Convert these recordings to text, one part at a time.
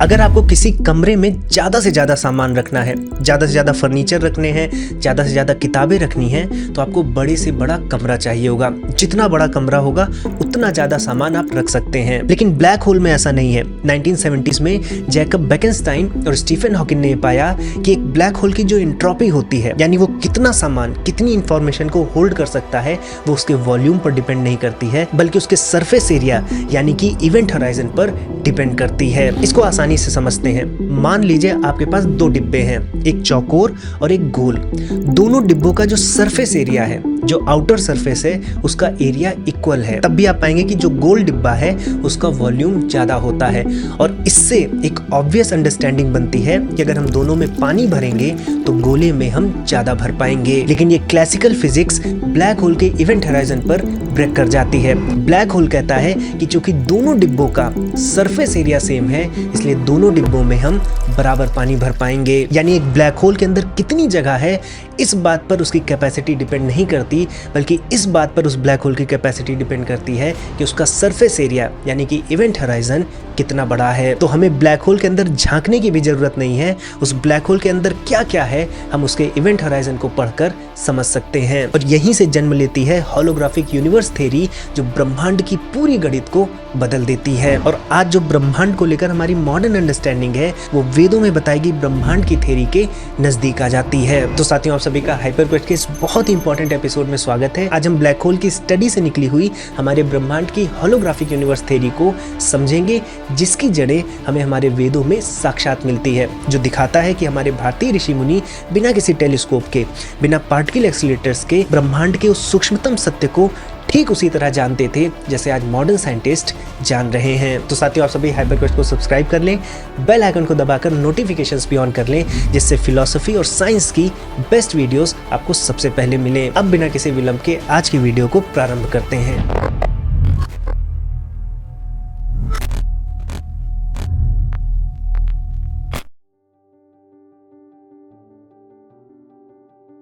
अगर आपको किसी कमरे में ज़्यादा से ज़्यादा सामान रखना है, ज़्यादा से ज़्यादा फर्नीचर रखने हैं, ज़्यादा से ज़्यादा किताबें रखनी हैं, तो आपको बड़े से बड़ा कमरा चाहिए होगा। जितना बड़ा कमरा होगा उतना ज़्यादा सामान आप रख सकते हैं। लेकिन ब्लैक होल में ऐसा नहीं है। 1970s में जैकब बेकेनस्टाइन और स्टीफन हॉकिंग ने पाया कि एक ब्लैक होल की जो एंट्रोपी होती है, यानी वो कितना सामान, कितनी इंफॉर्मेशन को होल्ड कर सकता है, वो उसके वॉल्यूम पर डिपेंड नहीं करती है, बल्कि उसके सरफेस एरिया यानी कि इवेंट होराइजन पर डिपेंड करती है। इसको आसानी से समझते हैं। मान लीजिए आपके पास दो डिब्बे हैं, एक चौकोर और एक गोल। दोनों डिब्बों का जो सरफेस एरिया है, जो आउटर सरफेस है, उसका एरिया इक्वल है। तब भी आप पाएंगे कि जो गोल डिब्बा है उसका वॉल्यूम ज्यादा होता है। और इससे एक ऑब्वियस अंडरस्टैंडिंग बनती है कि अगर हम दोनों में पानी भरेंगे तो गोले में हम ज्यादा भर पाएंगे। लेकिन ये क्लासिकल फिजिक्स ब्लैक होल के इवेंट होराइजन पर ब्रेक कर जाती है। ब्लैक होल कहता है कि चूंकि दोनों डिब्बों का सरफेस एरिया सेम है, इसलिए दोनों डिब्बों में हम बराबर पानी भर पाएंगे। यानी एक ब्लैक होल के अंदर कितनी जगह है, इस बात पर उसकी कैपेसिटी डिपेंड नहीं करती, बल्कि इस बात पर उस ब्लैक होल की कैपेसिटी डिपेंड करती है कि उसका सरफेस एरिया यानी कि इवेंट होराइजन कितना बड़ा है। तो हमें ब्लैक होल के अंदर झांकने की भी जरूरत नहीं है। उस ब्लैक होल के अंदर क्या क्या है, हम उसके इवेंट होराइजन को पढ़कर समझ सकते हैं। और यहीं से जन्म लेती है होलोग्राफिक यूनिवर्स थ्योरी, जो ब्रह्मांड की पूरी गणित को बदल देती है। और आज जो ब्रह्मांड को लेकर हमारी मॉडर्न अंडरस्टैंडिंग है, वो वेदों में बताई गई ब्रह्मांड की थ्योरी के नजदीक आ जाती है। तो साथियों, आप सभी का हाइपर क्वेस्ट के इस बहुत ही इंपॉर्टेंट एपिसोड में स्वागत है। आज हम ब्लैक होल की स्टडी से निकली हुई हमारे ब्रह्मांड की होलोग्राफिक यूनिवर्स थ्योरी को समझेंगे, जिसकी जड़ें हमें हमारे वेदों में साक्षात मिलती है, जो दिखाता है कि हमारे भारतीय ऋषि मुनि बिना किसी टेलीस्कोप के, बिना पार्टिकल एक्सीलरेटर्स के ब्रह्मांड के उस सूक्ष्मतम सत्य को ठीक उसी तरह जानते थे जैसे आज मॉडर्न साइंटिस्ट जान रहे हैं। तो साथियों, आप सभी हाइपर क्वेस्ट को सब्सक्राइब कर लें, बेल आइकन को दबाकर नोटिफिकेशंस भी ऑन कर लें, जिससे फिलॉसफी और साइंस की बेस्ट वीडियोस आपको सबसे पहले मिलें। अब बिना किसी विलंब के आज की वीडियो को प्रारंभ करते हैं।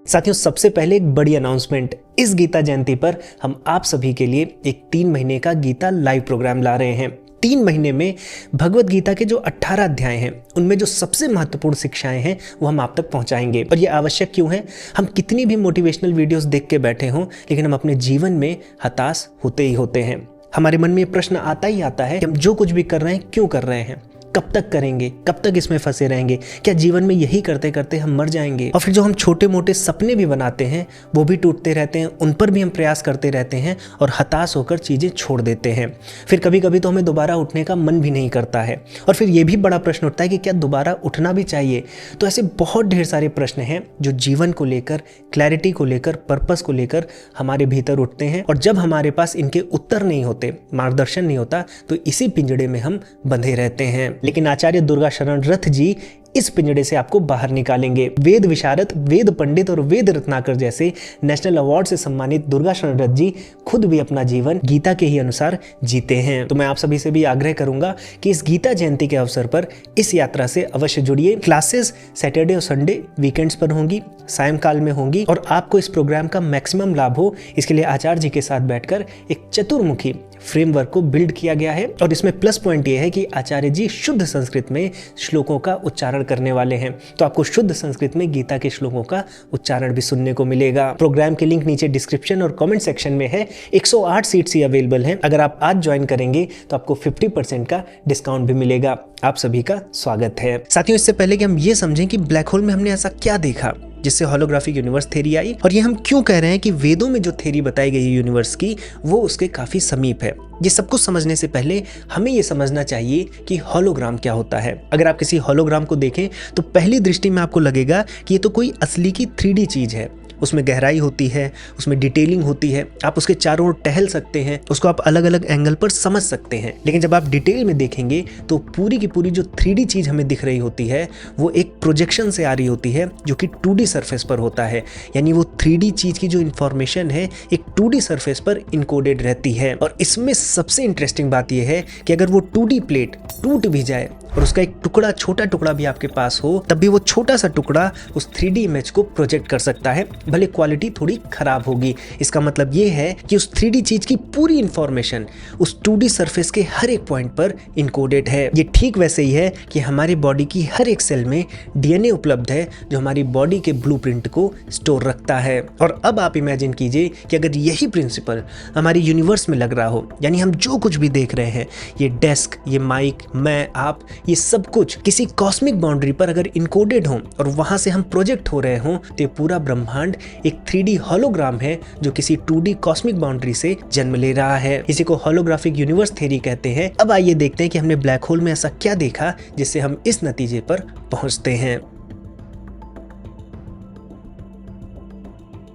साथियों, सबसे पहले एक बड़ी अनाउंसमेंट। इस गीता जयंती पर हम आप सभी के लिए एक 3 महीने का गीता लाइव प्रोग्राम ला रहे हैं। 3 महीने में भगवत गीता के जो 18 अध्याय हैं, उनमें जो सबसे महत्वपूर्ण शिक्षाएं हैं, वो हम आप तक पहुंचाएंगे। और ये आवश्यक क्यों है? हम कितनी भी मोटिवेशनल वीडियोस देख के बैठे हों, लेकिन हम अपने जीवन में हताश होते ही होते हैं। हमारे मन में ये प्रश्न आता ही आता है कि हम जो कुछ भी कर रहे हैं, क्यों कर रहे हैं, कब तक करेंगे, कब तक इसमें फंसे रहेंगे, क्या जीवन में यही करते करते हम मर जाएंगे? और फिर जो हम छोटे मोटे सपने भी बनाते हैं, वो भी टूटते रहते हैं, उन पर भी हम प्रयास करते रहते हैं और हताश होकर चीज़ें छोड़ देते हैं। फिर कभी कभी तो हमें दोबारा उठने का मन भी नहीं करता है। और फिर ये भी बड़ा प्रश्न उठता है कि क्या दोबारा उठना भी चाहिए? तो ऐसे बहुत ढेर सारे प्रश्न हैं जो जीवन को लेकर, क्लैरिटी को लेकर, पर्पस को लेकर हमारे भीतर उठते हैं। और जब हमारे पास इनके उत्तर नहीं होते, मार्गदर्शन नहीं होता, तो इसी पिंजड़े में हम बंधे रहते हैं। लेकिन आचार्य दुर्गा शरण रथ जी इस पिंजड़े से आपको बाहर निकालेंगे। वेद विशारद, वेद पंडित और वेद रत्नाकर जैसे नेशनल अवार्ड से सम्मानित दुर्गा शरण रथ जी खुद भी अपना जीवन गीता के ही अनुसार जीते हैं। तो मैं आप सभी से भी आग्रह करूंगा कि इस गीता जयंती के अवसर पर इस यात्रा से अवश्य जुड़िए। क्लासेस सैटरडे और संडे वीकेंड्स पर होंगी, सायंकाल में होंगी, और आपको इस प्रोग्राम का मैक्सिमम लाभ हो, इसके लिए आचार्य जी के साथ बैठकर एक चतुर्मुखी फ्रेमवर्क को बिल्ड किया गया है। और इसमें प्लस पॉइंट ये है कि आचार्य जी शुद्ध संस्कृत में श्लोकों का उच्चारण करने वाले हैं, तो आपको शुद्ध संस्कृत में गीता के श्लोकों का उच्चारण भी सुनने को मिलेगा। प्रोग्राम के लिंक नीचे डिस्क्रिप्शन और कमेंट सेक्शन में है। 108 सीट्स ही अवेलेबल हैं। अगर आप आज ज्वाइन करेंगे तो आपको 50% का डिस्काउंट भी मिलेगा। आप सभी का स्वागत है। साथियों, इससे पहले कि हम ये समझें कि ब्लैक होल में हमने ऐसा क्या देखा जिससे होलोग्राफिक यूनिवर्स थ्योरी आई, और ये हम क्यों कह रहे हैं कि वेदों में जो थ्योरी बताई गई है यूनिवर्स की, वो उसके काफी समीप है, ये सब कुछ समझने से पहले हमें ये समझना चाहिए कि होलोग्राम क्या होता है। अगर आप किसी होलोग्राम को देखें तो पहली दृष्टि में आपको लगेगा कि ये तो कोई असली की 3D चीज है। उसमें गहराई होती है, उसमें डिटेलिंग होती है, आप उसके चारों ओर टहल सकते हैं, उसको आप अलग अलग एंगल पर समझ सकते हैं। लेकिन जब आप डिटेल में देखेंगे तो पूरी की पूरी जो 3D चीज़ हमें दिख रही होती है, वो एक प्रोजेक्शन से आ रही होती है, जो कि 2D सरफेस पर होता है। यानी वो 3D चीज़ की जो इन्फॉर्मेशन है, एक 2D सरफेस पर इनकोडेड रहती है। और इसमें सबसे इंटरेस्टिंग बात यह है कि अगर वो 2D प्लेट टूट भी जाए और उसका एक टुकड़ा, छोटा टुकड़ा भी आपके पास हो, तब भी वो छोटा सा टुकड़ा उस 3D इमेज को प्रोजेक्ट कर सकता है, भले क्वालिटी थोड़ी खराब होगी। इसका मतलब ये है कि उस 3D चीज की पूरी इंफॉर्मेशन उस 2D सरफेस के हर एक पॉइंट पर इनकोडेड है। ये ठीक वैसे ही है कि हमारे बॉडी की हर एक सेल में DNA उपलब्ध है जो हमारी बॉडी के ब्लूप्रिंट को स्टोर रखता है। और अब आप इमेजिन कीजिए कि अगर यही प्रिंसिपल हमारी यूनिवर्स में लग रहा हो, यानी हम जो कुछ भी देख रहे हैं, ये डेस्क, ये माइक, मैं, आप, ये सब कुछ किसी कॉस्मिक बाउंड्री पर अगर इनकोडेड हो और वहां से हम प्रोजेक्ट हो रहे हों, तो ये पूरा ब्रह्मांड एक 3D होलोग्राम है जो किसी 2D कॉस्मिक बाउंड्री से जन्म ले रहा है। इसी को होलोग्राफिक यूनिवर्स थ्योरी कहते हैं। अब आइए देखते हैं कि हमने ब्लैक होल में ऐसा क्या देखा जिससे हम इस नतीजे पर पहुंचते हैं।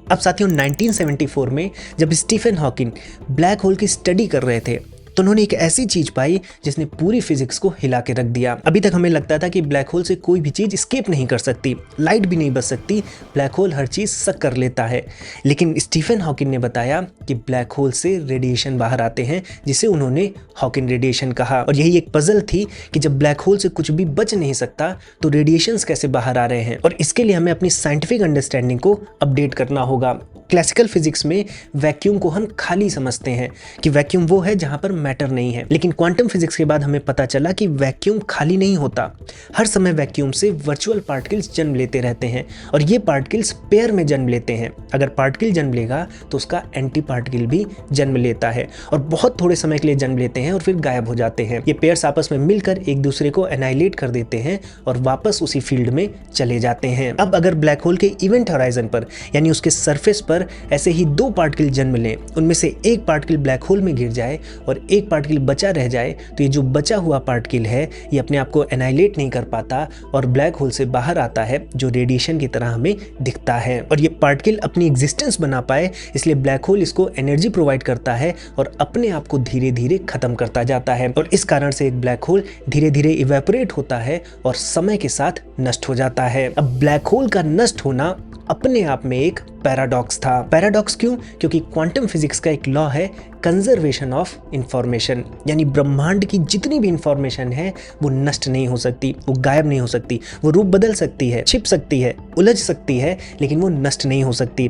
अब साथियों, 1974 में जब स्टीफन हॉकिंग ब्लैक होल की स्टडी कर रहे थे तो उन्होंने एक ऐसी चीज पाई जिसने पूरी फिजिक्स को हिला के रख दिया। अभी तक हमें लगता था कि ब्लैक होल से कोई भी चीज एस्केप नहीं कर सकती, लाइट भी नहीं बच सकती, ब्लैक होल हर चीज सक कर लेता है। लेकिन स्टीफन हॉकिंग ने बताया कि ब्लैक होल से रेडिएशन बाहर आते हैं, जिसे उन्होंने हॉकिंग रेडिएशन कहा। और यही एक पजल थी कि जब ब्लैक होल से कुछ भी बच नहीं सकता तो रेडिएशंस कैसे बाहर आ रहे हैं। और इसके लिए हमें अपनी साइंटिफिक अंडरस्टैंडिंग को अपडेट करना होगा। क्लासिकल फिजिक्स में वैक्यूम को हम खाली समझते हैं कि वैक्यूम वो है जहां पर मैटर नहीं है, लेकिन क्वांटम फिजिक्स के बाद हमें पता चला कि वैक्यूम खाली नहीं होता। हर समय वैक्यूम से वर्चुअल पार्टिकल्स जन्म लेते रहते हैं और ये पार्टिकल्स पेयर में जन्म लेते हैं। अगर पार्टिकल जन्म लेगा तो उसका एंटी पार्टिकल भी जन्म लेता है और बहुत थोड़े समय के लिए जन्म लेते हैं और फिर गायब हो जाते हैं। ये पेयर्स आपस में मिलकर एक दूसरे को एनाइलेट कर देते हैं और वापस उसी फील्ड में चले जाते हैं। अब अगर ब्लैक होल के इवेंट होराइजन पर, यानी उसके सरफेस पर ऐसे ही दो पार्टिकल जन्म लें, उनमें से एक पार्टिकल ब्लैक होल में गिर जाए और एक पार्टिकल बचा रह जाए, तो ये जो बचा हुआ पार्टिकल है ये अपने आप को एनाइलेट नहीं कर पाता और ब्लैक होल से बाहर आता है, जो रेडिएशन की तरह हमें दिखता है। और ये पार्टिकल अपनी एग्जिस्टेंस बना पाए इसलिए ब्लैक होल इसको एनर्जी प्रोवाइड करता है और अपने आप को धीरे धीरे खत्म करता जाता है। और इस कारण से एक ब्लैक होल धीरे धीरे इवेपोरेट होता है और समय के साथ नष्ट हो जाता है। अब ब्लैक होल का नष्ट होना अपने आप में एक पैराडॉक्स था। पैराडॉक्स क्यों? क्योंकि क्वांटम फिजिक्स का एक लॉ है कंजर्वेशन ऑफ इंफॉर्मेशन, यानी ब्रह्मांड की जितनी भी इंफॉर्मेशन है वो नष्ट नहीं हो सकती, वो गायब नहीं हो सकती, वो रूप बदल सकती है, छिप सकती है, उलझ सकती है, लेकिन वो नष्ट नहीं हो सकती।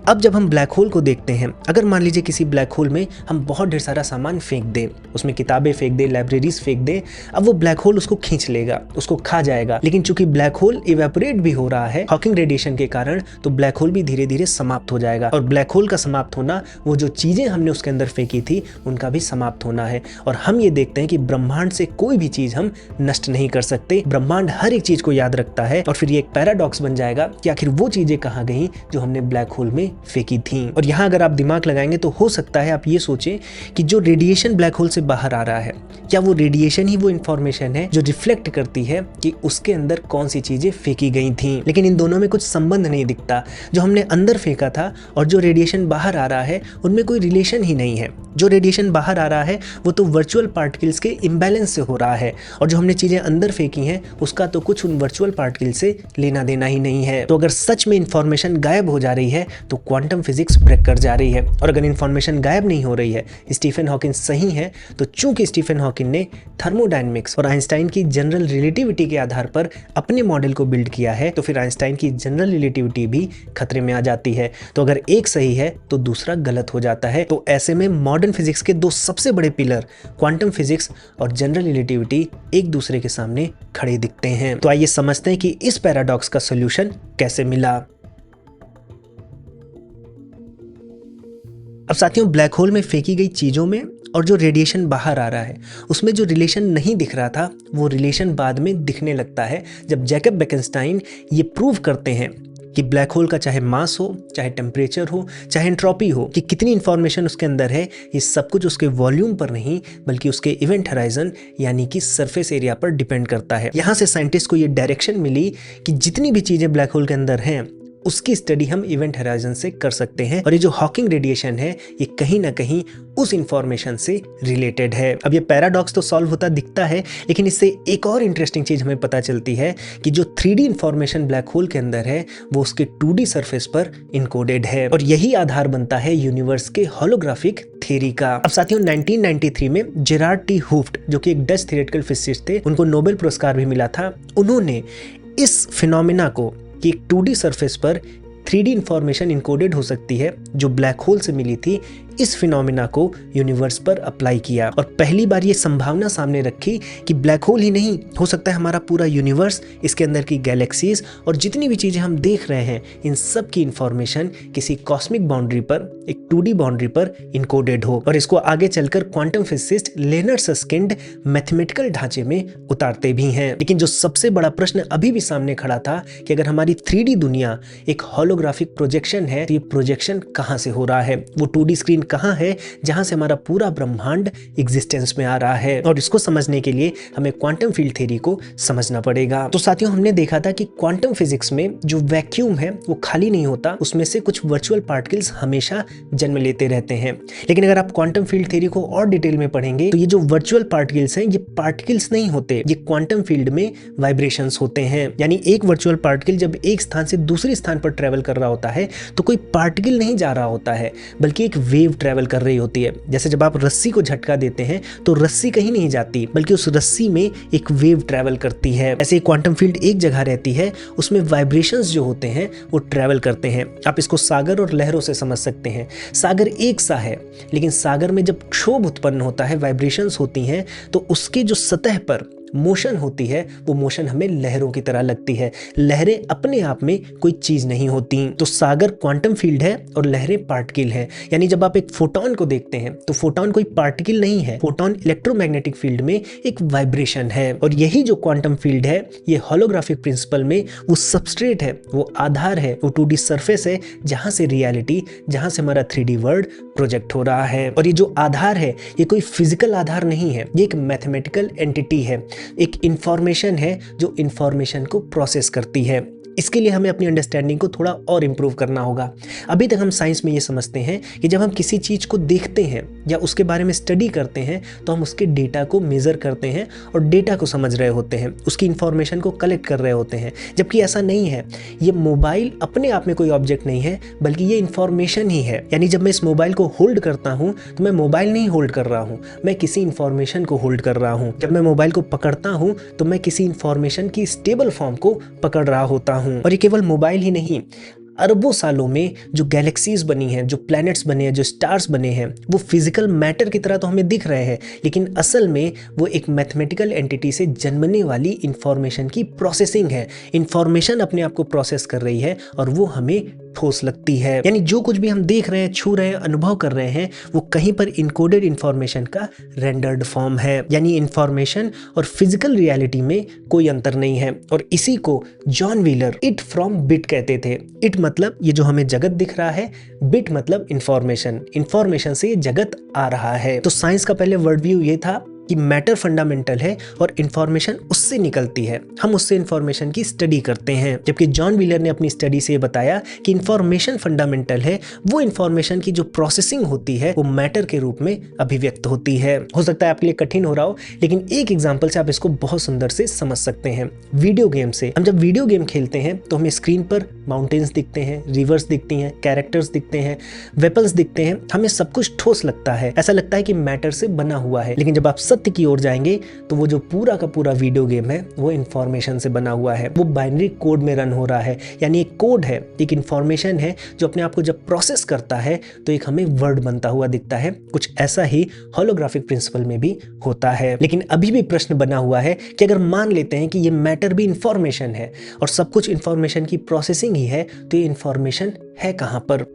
अब जब हम ब्लैक होल को देखते हैं, अगर मान लीजिए किसी ब्लैक होल में हम बहुत ढेर सारा सामान फेंक दें, उसमें किताबें फेंक दें, लाइब्रेरीज फेंक दें, अब वो ब्लैक होल उसको खींच लेगा, उसको खा जाएगा। लेकिन चूंकि ब्लैक होल इवेपोरेट भी हो रहा है हॉकिंग रेडिएशन के कारण, तो ब्लैक होल भी धीरे धीरे समाप्त हो जाएगा। और ब्लैक होल का समाप्त होना, वो जो चीजें हमने उसके अंदर फेंकी थी उनका भी समाप्त होना है। और हम ये देखते हैं कि ब्रह्मांड से कोई भी चीज हम नष्ट नहीं कर सकते, ब्रह्मांड हर एक चीज को याद रखता है। और फिर ये एक पैराडॉक्स बन जाएगा कि आखिर वो चीजें कहाँ गई जो हमने ब्लैक होल में फेंकी थी। और यहाँ अगर आप दिमाग लगाएंगे तो हो सकता है आप ये सोचें कि जो रेडिएशन ब्लैक होल से बाहर आ रहा है, क्या वो रेडिएशन ही वो इंफॉर्मेशन है जो रिफ्लेक्ट करती है कि उसके अंदर कौन सी चीजें फेंकी गई थी? लेकिन इन दोनों में कुछ संबंध नहीं दिखता। जो हमने अंदर फेंका था और जो रेडिएशन बाहर आ रहा है उनमें कोई रिलेशन ही नहीं है। जो रेडिएशन बाहर आ रहा है वो तो वर्चुअल पार्टिकल्स के इम्बैलेंस से हो रहा है, और जो हमने चीजें अंदर फेंकी हैं उसका तो कुछ उन वर्चुअल पार्टिकल से लेना देना ही नहीं है। तो अगर सच में इंफॉर्मेशन गायब हो जा रही है तो क्वांटम फिजिक्स ब्रेक कर जा रही है। और अगर इंफॉर्मेशन गायब नहीं हो रही है, स्टीफन हॉकिंग सही है, तो चूंकि स्टीफन हॉकिंग ने थर्मोडायनेमिक्स और आइंस्टाइन की जनरल रिलेटिविटी के आधार पर अपने मॉडल को बिल्ड किया है, तो फिर आइंस्टाइन की जनरल रिलेटिविटी भी खतरे में आ जाती है। तो अगर एक सही है तो दूसरा गलत हो जाता है। तो ऐसे में मॉडर्न फिजिक्स के दो सबसे बड़े पिलर क्वांटम फिजिक्स और जनरल रिलेटिविटी एक दूसरे के सामने खड़े दिखते हैं। तो आइए समझते हैं कि इस पैराडॉक्स का सॉल्यूशन कैसे मिला। अब साथियों, ब्लैक होल में फेंकी गई चीजों में और जो रेडिएशन बाहर आ रहा है उसमें जो रिलेशन नहीं दिख रहा था वो रिलेशन बाद में दिखने लगता है जब जैकब बेकेनस्टाइन ये प्रूव करते हैं कि ब्लैक होल का चाहे मास हो, चाहे टेम्परेचर हो, चाहे एंट्रोपी हो, कि कितनी इंफॉर्मेशन उसके अंदर है, ये सब कुछ उसके वॉल्यूम पर नहीं बल्कि उसके इवेंट होराइजन यानी कि सरफेस एरिया पर डिपेंड करता है। यहाँ से साइंटिस्ट को ये डायरेक्शन मिली कि जितनी भी चीज़ें ब्लैक होल के अंदर हैं उसकी स्टडी हम इवेंट होराइजन से कर सकते हैं। और ये जो हॉकिंग रेडिएशन है ये कहीं ना कहीं उस इंफॉर्मेशन से रिलेटेड है। अब ये पैराडॉक्स तो सॉल्व होता दिखता है, लेकिन इससे एक और इंटरेस्टिंग चीज हमें पता चलती है कि जो 3D इंफॉर्मेशन ब्लैक होल के अंदर है वो उसके 2D सरफेस पर इनकोडेड है, और यही आधार बनता है यूनिवर्स के होलोग्राफिक थ्योरी का। अब साथियों 1993 में जेरार्ड टी हूफ्ट, जो कि एक डच थियोरेटिकल फिजिसिस्ट थे, उनको नोबेल पुरस्कार भी मिला था। उन्होंने इस फिनोमेना को कि एक 2D सरफेस पर 3D इंफॉर्मेशन इनकोडेड हो सकती है जो ब्लैक होल से मिली थी, इस फिनोमेना को यूनिवर्स पर अप्लाई किया और पहली बार ये संभावना सामने रखी कि ब्लैक होल ही नहीं हो सकता है हमारा पूरा यूनिवर्स, इसके अंदर की गैलेक्सीज और जितनी भी चीजें हम देख रहे हैं इन सब की इंफॉर्मेशन किसी कॉस्मिक बाउंड्री पर, एक 2D बाउंड्री पर इनकोडेड हो। और इसको आगे चलकर क्वांटम फिजिसिस्ट लेनर्ड सस्किंड मैथमेटिकल ढांचे में उतारते भी हैं। लेकिन जो सबसे बड़ा प्रश्न अभी भी सामने खड़ा था कि अगर हमारी 3D दुनिया एक होलोग्राफिक प्रोजेक्शन है तो ये प्रोजेक्शन कहाँ से हो रहा है, वो 2D स्क्रीन कहाँ है जहां से हमारा पूरा ब्रह्मांड एग्जिस्टेंस में आ रहा है। और इसको समझने के लिए हमें क्वांटम फील्ड थ्योरी को समझना पड़ेगा। तो साथियों हमने देखा था कि क्वांटम फिजिक्स में जो वैक्यूम है वो खाली नहीं होता, उसमें से कुछ वर्चुअल पार्टिकल्स हमेशा जन्म लेते रहते हैं। लेकिन अगर आप क्वांटम फील्ड थ्योरी को और डिटेल में पढ़ेंगे तो ये जो वर्चुअल पार्टिकल्स हैं ये पार्टिकल्स नहीं होते, ये क्वांटम फील्ड में वाइब्रेशंस होते हैं। यानी एक वर्चुअल पार्टिकल जब एक स्थान से दूसरे स्थान पर ट्रेवल कर रहा होता है तो कोई पार्टिकल नहीं जा रहा होता है, बल्कि एक वेव ट्रेवल कर रही होती है। जैसे जब आप रस्सी को झटका देते हैं तो रस्सी कहीं नहीं जाती, बल्कि उस रस्सी में एक वेव ट्रेवल करती है। ऐसे क्वांटम फील्ड एक जगह रहती है, उसमें वाइब्रेशंस जो होते हैं वो ट्रेवल करते हैं। आप इसको सागर और लहरों से समझ सकते हैं। सागर एक सा है, लेकिन सागर में जब क्षोभ उत्पन्न होता है, वाइब्रेशंस होती हैं, तो उसके जो सतह पर मोशन होती है वो मोशन हमें लहरों की तरह लगती है। लहरें अपने आप में कोई चीज नहीं होती। तो सागर क्वांटम फील्ड है और लहरें पार्टिकल है। यानी जब आप एक फोटोन को देखते हैं तो फोटोन कोई पार्टिकल नहीं है, फोटोन इलेक्ट्रोमैग्नेटिक फील्ड में एक वाइब्रेशन है। और यही जो क्वांटम फील्ड है ये होलोग्राफिक प्रिंसिपल में वो सबस्ट्रेट है, वो आधार है, वो 2D सरफेस है जहां से रियलिटी, जहां से हमारा 3D वर्ल्ड प्रोजेक्ट हो रहा है। और ये जो आधार है ये कोई फिजिकल आधार नहीं है, ये एक मैथमेटिकल एंटिटी है, एक इंफॉर्मेशन है जो इंफॉर्मेशन को प्रोसेस करती है। इसके लिए हमें अपनी अंडरस्टैंडिंग को थोड़ा और इम्प्रूव करना होगा। अभी तक हम साइंस में ये समझते हैं कि जब हम किसी चीज़ को देखते हैं या उसके बारे में स्टडी करते हैं तो हम उसके डेटा को मेज़र करते हैं और डेटा को समझ रहे होते हैं, उसकी इंफॉर्मेशन को कलेक्ट कर रहे होते हैं। जबकि ऐसा नहीं है। ये मोबाइल अपने आप में कोई ऑब्जेक्ट नहीं है, बल्कि ये इंफॉर्मेशन ही है। यानी जब मैं इस मोबाइल को होल्ड करता हूँ तो मैं मोबाइल नहीं होल्ड कर रहा हूँ, मैं किसी इंफॉर्मेशन को होल्ड कर रहा हूँ। जब मैं मोबाइल को पकड़ता हूँ तो मैं किसी इंफॉर्मेशन की स्टेबल फॉर्म को पकड़ रहा होता हूँ। और ये केवल मोबाइल ही नहीं, अरबों सालों में जो गैलेक्सीज बनी हैं, जो प्लैनेट्स बने हैं, जो स्टार्स बने हैं, वो फिजिकल मैटर की तरह तो हमें दिख रहे हैं, लेकिन असल में वो एक मैथमेटिकल एंटिटी से जन्मने वाली इंफॉर्मेशन की प्रोसेसिंग है। इंफॉर्मेशन अपने आप को प्रोसेस कर रही है और वो हमें ठोस लगती है। यानी जो कुछ भी हम देख रहे हैं, छू रहे हैं, अनुभव कर रहे हैं, वो कहीं पर इनकोडेड इंफॉर्मेशन का रेंडर्ड फॉर्म है। यानी इंफॉर्मेशन और फिजिकल रियलिटी में कोई अंतर नहीं है। और इसी को John wheeler it from bit कहते थे। इट मतलब ये जो हमें जगत दिख रहा है, बिट मतलब इंफॉर्मेशन, इंफॉर्मेशन से ये जगत आ रहा है। तो साइंस का पहले वर्ड व्यू ये था कि मैटर फंडामेंटल है और इंफॉर्मेशन उससे निकलती है, हम उससे इंफॉर्मेशन की स्टडी करते हैं। जबकि जॉन व्हीलर ने अपनी स्टडी से बताया कि इंफॉर्मेशन फंडामेंटल है, वो इंफॉर्मेशन की जो प्रोसेसिंग होती है वो मैटर के रूप में अभिव्यक्त होती है। हो सकता है आपके लिए कठिन हो रहा हो, लेकिन एक एग्जाम्पल से आप इसको बहुत सुंदर से समझ सकते हैं। वीडियो गेम से हम जब वीडियो गेम खेलते हैं तो हमें स्क्रीन पर माउंटेन्स दिखते हैं, रिवर्स दिखती हैं, कैरेक्टर्स दिखते हैं, वेपन्स दिखते हैं, हमें सब कुछ ठोस लगता है, ऐसा लगता है कि मैटर से बना हुआ है। लेकिन जब आप सत्य की ओर जाएंगे तो वो जो पूरा का पूरा वीडियो गेम है वो इंफॉर्मेशन से बना हुआ है, वो बाइनरी कोड में रन हो रहा है। यानी एक कोड है, एक इंफॉर्मेशन है जो अपने आप को जब प्रोसेस करता है तो एक हमें वर्ड बनता हुआ दिखता है। कुछ ऐसा ही होलोग्राफिक प्रिंसिपल में भी होता है। लेकिन अभी भी प्रश्न बना हुआ है कि अगर मान लेते हैं कि ये मैटर भी इंफॉर्मेशन है और सब कुछ इंफॉर्मेशन की प्रोसेसिंग ही है, तो ये इंफॉर्मेशन है कहां पर?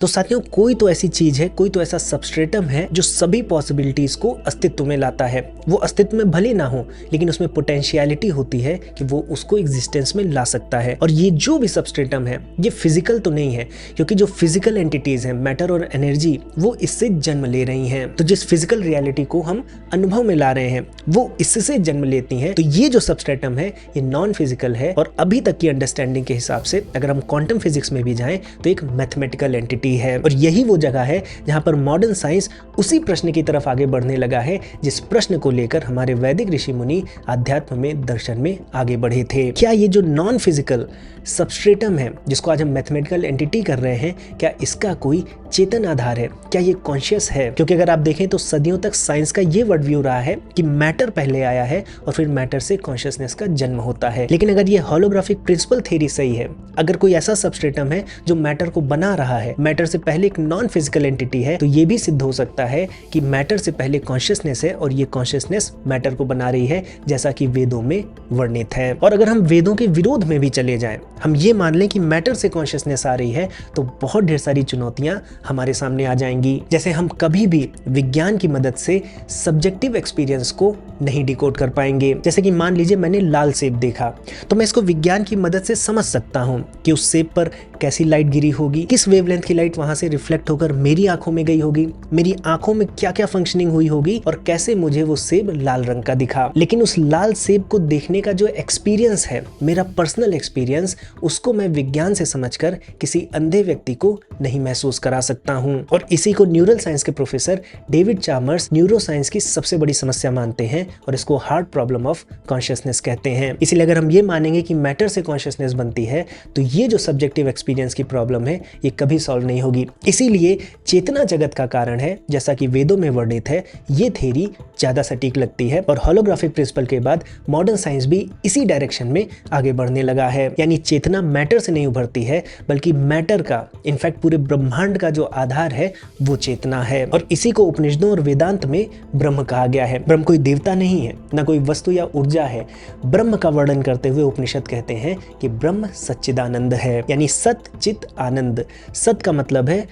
तो साथियों, कोई तो ऐसी चीज है, कोई तो ऐसा सबस्ट्रेटम है जो सभी पॉसिबिलिटीज को अस्तित्व में लाता है। वो अस्तित्व में भले ना हो, लेकिन उसमें पोटेंशियलिटी होती है कि वो उसको एग्जिस्टेंस में ला सकता है। और ये जो भी सबस्ट्रेटम है, ये फिजिकल तो नहीं है, क्योंकि जो फिजिकल एंटिटीज हैं, मैटर और एनर्जी, वो इससे जन्म ले रही हैं। तो जिस फिजिकल रियलिटी को हम अनुभव में ला रहे हैं, वो इससे जन्म लेती हैं। तो ये जो सबस्ट्रेटम है, ये नॉन फिजिकल है। और अभी तक की अंडरस्टैंडिंग के हिसाब से अगर हम क्वांटम फिजिक्स में भी जाएं तो एक मैथमेटिकल एंटिटी है। और यही वो जगह है जहां पर मॉडर्न साइंस उसी प्रश्न की तरफ आगे बढ़ने लगा है जिस प्रश्न को लेकर हमारे वैदिक ऋषि मुनि अध्यात्म में, दर्शन में आगे बढ़े थे। क्या ये जो नॉन फिजिकल सबस्ट्रेटम है, जिसको आज हम मैथमेटिकल एंटिटी कर रहे हैं, क्या इसका कोई चेतन आधार है? क्या ये कॉन्शियस है? क्योंकि अगर आप देखें तो सदियों तक साइंस का ये वर्ड व्यू रहा है कि मैटर पहले आया है और फिर मैटर से कॉन्शियसनेस का जन्म होता है। लेकिन अगर ये होलोग्राफिक प्रिंसिपल थ्योरी सही है, अगर कोई ऐसा सबस्ट्रेटम है जो मैटर को बना रहा है, मैटर से पहले एक नॉन फिजिकल एंटिटी है, तो ये भी सिद्ध हो सकता है कि मैटर से पहले कॉन्शियसनेस है और ये कॉन्शियसनेस मैटर को बना रही है, जैसा कि वेदों में वर्णित है। और अगर हम वेदों के विरोध में भी चले जाएं, हम ये मान लें कि मैटर से कॉन्शियसनेस आ रही है, तो बहुत ढेर सारी चुनौतियां हमारे सामने आ जाएंगी। जैसे हम कभी भी विज्ञान की मदद से सब्जेक्टिव एक्सपीरियंस को नहीं डिकोड कर पाएंगे। जैसे कि मान लीजिए मैंने लाल सेब देखा, तो मैं इसको विज्ञान की मदद से समझ सकता हूं कि उस सेब पर कैसी लाइट गिरी होगी, किस वेवलेंथ की लाइट वहां से रिफ्लेक्ट होकर मेरी आंखों में गई होगी, मेरी आंखों में क्या क्या फंक्शनिंग हुई होगी और कैसे मुझे वो सेब लाल रंग का दिखा। लेकिन उस लाल सेब को देखने का जो एक्सपीरियंस है, मेरा पर्सनल एक्सपीरियंस, उसको मैं विज्ञान से समझकर किसी अंधे व्यक्ति को नहीं महसूस करा सकता हूं। और इसी को न्यूरल साइंस के professor David Chalmers neuro science की सबसे बड़ी समस्या मानते हैं और इसको हार्ड प्रॉब्लम ऑफ कॉन्शियसनेस कहते हैं। इसीलिए अगर हम ये मानेंगे कि मैटर से कॉन्शियसनेस बनती है, तो ये जो सब्जेक्टिव एक्सपीरियंस की प्रॉब्लम है, ये कभी सॉल्व नहीं होगी। इसीलिए चेतना जगत का कारण है, जैसा कि वेदों में वर्णित है, ये थ्योरी ज्यादा सटीक लगती है। और होलोग्राफिक प्रिंसिपल के बाद मॉडर्न साइंस भी इसी डायरेक्शन में आगे बढ़ने लगा है। यानी चेतना मैटर से नहीं उभरती है, बल्कि मैटर का, इनफैक्ट पूरे ब्रह्मांड का जो आधार है, वो चेतना है। और इसी को उपनिषदों और वेदांत में ब्रह्म कहा गया है। ब्रह्म कोई देवता नहीं है, ना कोई वस्तु या ऊर्जा है। ब्रह्म का वर्णन करते हुए उपनिषद कहते हैं कि ब्रह्म सच्चिदानंद है, यानी सत चित आनंद। सत का मतलब है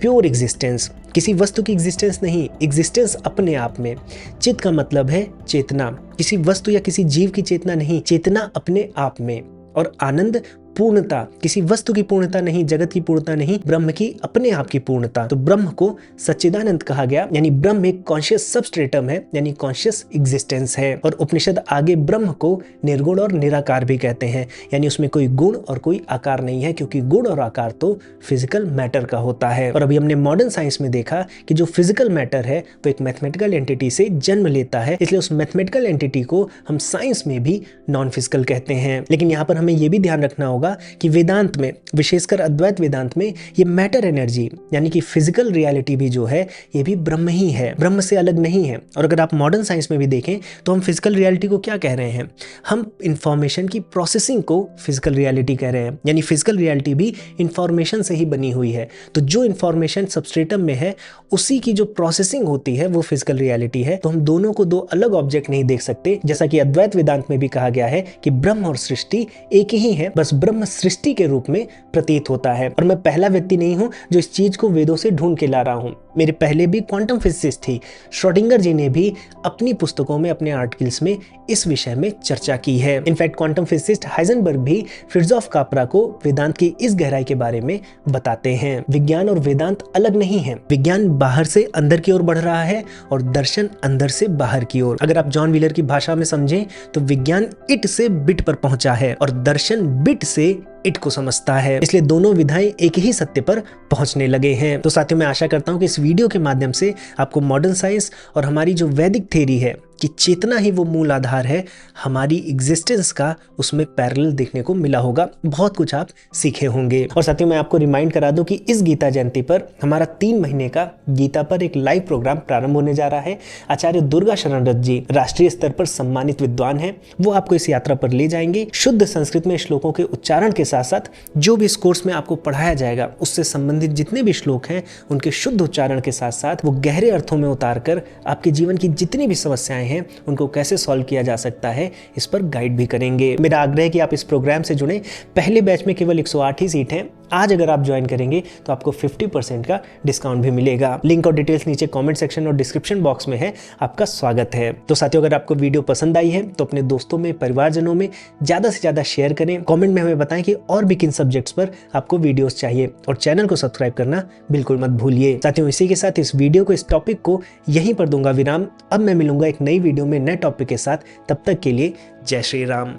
प्योर एग्जिस्टेंस, किसी वस्तु की एग्जिस्टेंस नहीं, एग्जिस्टेंस अपने आप में। चित का मतलब है चेतना, किसी वस्तु या किसी जीव की चेतना नहीं, चेतना अपने आप में। और आनंद पूर्णता, किसी वस्तु की पूर्णता नहीं, जगत की पूर्णता नहीं, ब्रह्म की अपने आप की पूर्णता। तो ब्रह्म को सच्चिदानंद कहा गया, यानी ब्रह्म एक कॉन्शियस सबस्ट्रेटम है, यानी कॉन्शियस एग्जिस्टेंस है। और उपनिषद आगे ब्रह्म को निर्गुण और निराकार भी कहते हैं, यानी उसमें कोई गुण और कोई आकार नहीं है, क्योंकि गुण और आकार तो फिजिकल मैटर का होता है। और अभी हमने मॉडर्न साइंस में देखा कि जो फिजिकल मैटर है वो एक मैथमेटिकल एंटिटी से जन्म लेता है, इसलिए उस मैथमेटिकल एंटिटी को हम साइंस में भी नॉन फिजिकल कहते हैं। लेकिन यहाँ पर हमें यह भी ध्यान रखना होगा कि वेदांत में, विशेषकर अद्वैत वेदांत में, ये मैटर एनर्जी यानी कि फिजिकल रियलिटी भी जो है, ये भी ब्रह्म ही है, ब्रह्म से अलग नहीं है। और अगर आप मॉडर्न साइंस में भी देखें तो हम फिजिकल रियलिटी को क्या कह रहे हैं, हम इंफॉर्मेशन की प्रोसेसिंग को फिजिकल रियलिटी कह रहे हैं, यानी फिजिकल रियलिटी भी इंफॉर्मेशन से ही बनी हुई है। तो जो इंफॉर्मेशन सबस्ट्रेटम में है, उसी की जो प्रोसेसिंग होती है, वो फिजिकल रियलिटी है। तो हम दोनों को दो अलग ऑब्जेक्ट नहीं देख सकते, जैसा कि अद्वैत वेदांत में भी कहा गया है कि ब्रह्म और सृष्टि एक ही है, बस ब्रह्म सृष्टि के रूप में प्रतीत होता है। और मैं पहला व्यक्ति नहीं हूं जो इस चीज को वेदों से ढूंढ के ला रहा हूं, मेरे पहले भी क्वांटम फिजिसिस्ट थी, श्रोडिंगर जी ने भी अपनी पुस्तकों में, अपने आर्टिकल्स में इस विषय में चर्चा की है। इनफैक्ट क्वांटम फिजिसिस्ट हाइजेनबर्ग भी फ्रिट्जॉफ कापरा को वेदांत की इस गहराई के बारे में बताते हैं। विज्ञान और वेदांत अलग नहीं है, विज्ञान बाहर से अंदर की ओर बढ़ रहा है और दर्शन अंदर से बाहर की ओर। अगर आप जॉन व्हीलर की भाषा में समझें तो विज्ञान इट से बिट पर पहुंचा है और दर्शन बिट से इट को समझता है, इसलिए दोनों विधाएं एक ही सत्य पर पहुंचने लगे हैं। तो साथियों, मैं आशा करता हूं कि इस वीडियो के माध्यम से आपको मॉडर्न साइंस और हमारी जो वैदिक थ्योरी है कि चेतना ही वो मूल आधार है हमारी एग्जिस्टेंस का, उसमें पैरेलल देखने को मिला होगा, बहुत कुछ आप सीखे होंगे। और साथियों, मैं आपको रिमाइंड करा दूं कि इस गीता जयंती पर हमारा 3 महीने का गीता पर एक लाइव प्रोग्राम प्रारंभ होने जा रहा है। आचार्य दुर्गा शरण दत्त जी राष्ट्रीय स्तर पर सम्मानित विद्वान हैं, वो आपको इस यात्रा पर ले जाएंगे। शुद्ध संस्कृत में श्लोकों के उच्चारण के साथ साथ जो भी इस कोर्स में आपको पढ़ाया जाएगा, उससे संबंधित जितने भी श्लोक हैं, उनके शुद्ध उच्चारण के साथ साथ वो गहरे अर्थों में उतार कर आपके जीवन की जितनी भी समस्याएं हैं, उनको कैसे सॉल्व किया जा सकता है, इस पर गाइड भी करेंगे। मेरा आग्रह है कि आप इस प्रोग्राम से जुड़े। पहले बैच में केवल 108 ही सीट हैं, आज अगर आप ज्वाइन करेंगे तो आपको 50% का डिस्काउंट भी मिलेगा। लिंक और डिटेल्स नीचे कमेंट सेक्शन और डिस्क्रिप्शन बॉक्स में है, आपका स्वागत है। तो साथियों, अगर आपको वीडियो पसंद आई है तो अपने दोस्तों में, परिवारजनों में ज़्यादा से ज़्यादा शेयर करें। कमेंट में हमें बताएं कि और भी किन सब्जेक्ट्स पर आपको वीडियोस चाहिए, और चैनल को सब्सक्राइब करना बिल्कुल मत भूलिए। साथियों, इसी के साथ इस वीडियो को, इस टॉपिक को यहीं पर दूंगा विराम। अब मैं मिलूंगा एक नई वीडियो में नए टॉपिक के साथ। तब तक के लिए जय श्री राम।